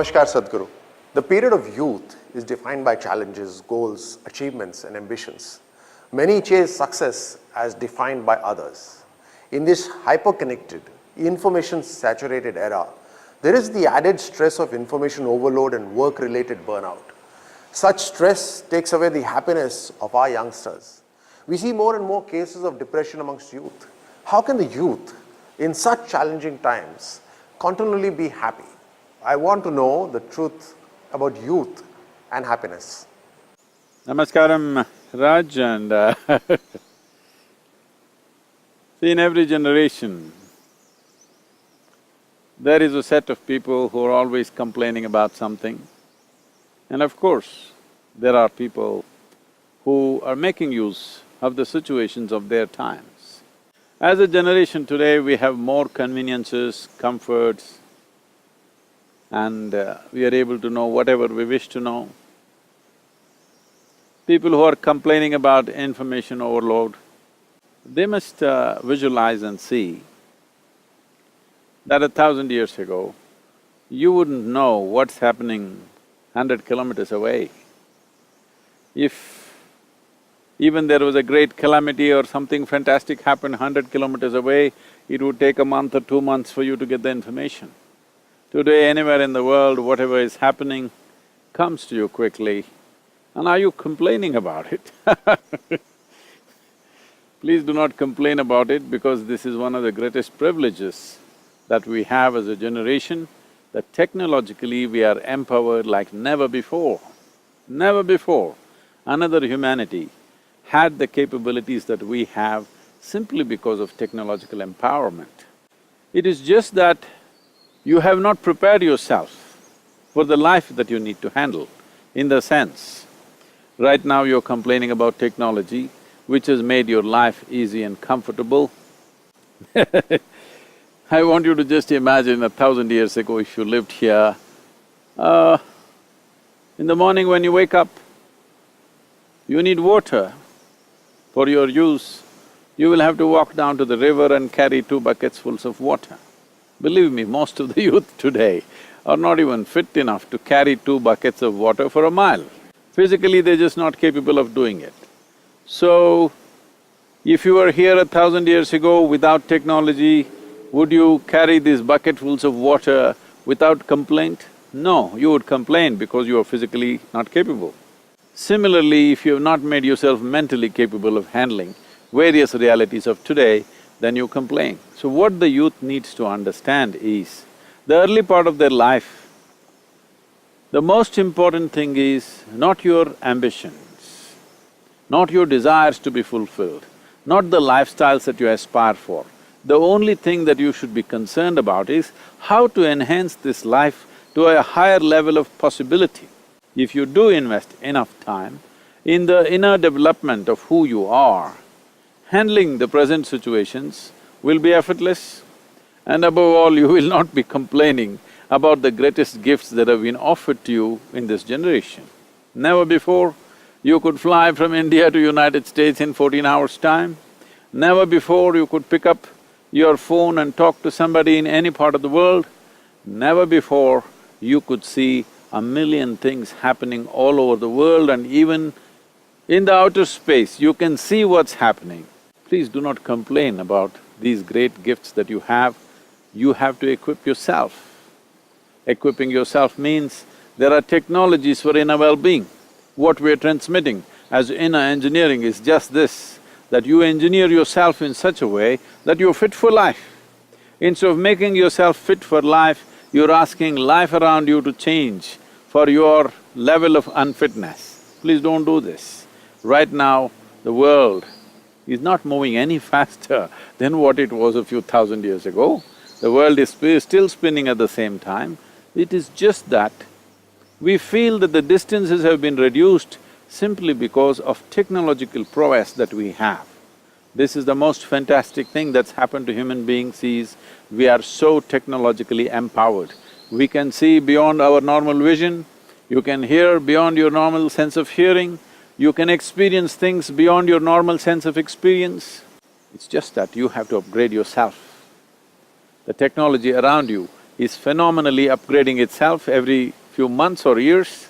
Namaskar Sadhguru. The period of youth is defined by challenges, goals, achievements and ambitions. Many chase success as defined by others. In this hyper-connected, information-saturated era, there is the added stress of information overload and work-related burnout. Such stress takes away the happiness of our youngsters. We see more and more cases of depression amongst youth. How can the youth, in such challenging times, continually be happy? I want to know the truth about youth and happiness. Namaskaram, Raj, and see, in every generation, there is a set of people who are always complaining about something. And of course, there are people who are making use of the situations of their times. As a generation today, we have more conveniences, comforts, and we are able to know whatever we wish to know. People who are complaining about information overload, they must visualize and see that 1,000 years ago, you wouldn't know what's happening 100 kilometers away. If even there was a great calamity or something fantastic happened 100 kilometers away, it would take a month or 2 months for you to get the information. Today, anywhere in the world, whatever is happening comes to you quickly, and are you complaining about it? Please do not complain about it, because this is one of the greatest privileges that we have as a generation, that technologically we are empowered like never before. Never before another humanity had the capabilities that we have simply because of technological empowerment. It is just that you have not prepared yourself for the life that you need to handle. In the sense, right now you're complaining about technology, which has made your life easy and comfortable. I want you to just imagine 1,000 years ago if you lived here, in the morning when you wake up, you need water for your use. You will have to walk down to the river and carry 2 buckets fulls of water. Believe me, most of the youth today are not even fit enough to carry 2 buckets of water for a mile. Physically, they're just not capable of doing it. So, if you were here 1,000 years ago without technology, would you carry these bucketfuls of water without complaint? No, you would complain because you are physically not capable. Similarly, if you have not made yourself mentally capable of handling various realities of today, then you complain. So what the youth needs to understand is, the early part of their life, the most important thing is not your ambitions, not your desires to be fulfilled, not the lifestyles that you aspire for. The only thing that you should be concerned about is how to enhance this life to a higher level of possibility. If you do invest enough time in the inner development of who you are, handling the present situations will be effortless, and above all, you will not be complaining about the greatest gifts that have been offered to you in this generation. Never before you could fly from India to United States in 14 hours' time. Never before you could pick up your phone and talk to somebody in any part of the world. Never before you could see 1,000,000 things happening all over the world, and even in the outer space, you can see what's happening. Please do not complain about these great gifts that you have to equip yourself. Equipping yourself means there are technologies for inner well-being. What we're transmitting as inner engineering is just this, that you engineer yourself in such a way that you're fit for life. Instead of making yourself fit for life, you're asking life around you to change for your level of unfitness. Please don't do this. Right now, the world is not moving any faster than what it was a few thousand years ago. The world is still spinning at the same time. It is just that we feel that the distances have been reduced simply because of technological prowess that we have. This is the most fantastic thing that's happened to human beings is, we are so technologically empowered. We can see beyond our normal vision, you can hear beyond your normal sense of hearing, you can experience things beyond your normal sense of experience. It's just that you have to upgrade yourself. The technology around you is phenomenally upgrading itself every few months or years.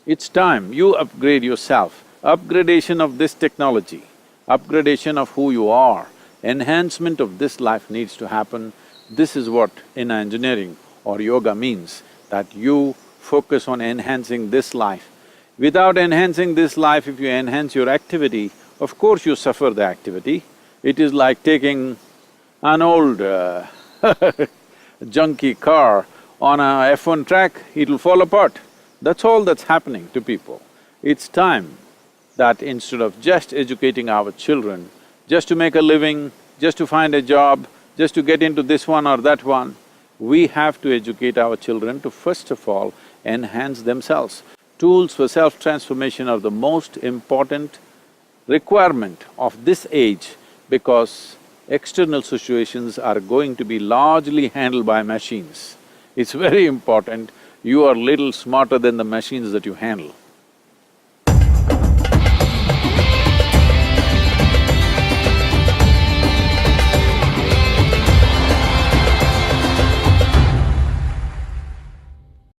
It's time you upgrade yourself. Upgradation of this technology, upgradation of who you are, enhancement of this life needs to happen. This is what in engineering or yoga means, that you focus on enhancing this life. Without enhancing this life, if you enhance your activity, of course you suffer the activity. It is like taking an old junky car on a F1 track, it'll fall apart. That's all that's happening to people. It's time that instead of just educating our children, just to make a living, just to find a job, just to get into this one or that one, we have to educate our children to first of all enhance themselves. Tools for self-transformation are the most important requirement of this age because external situations are going to be largely handled by machines. It's very important you are little smarter than the machines that you handle.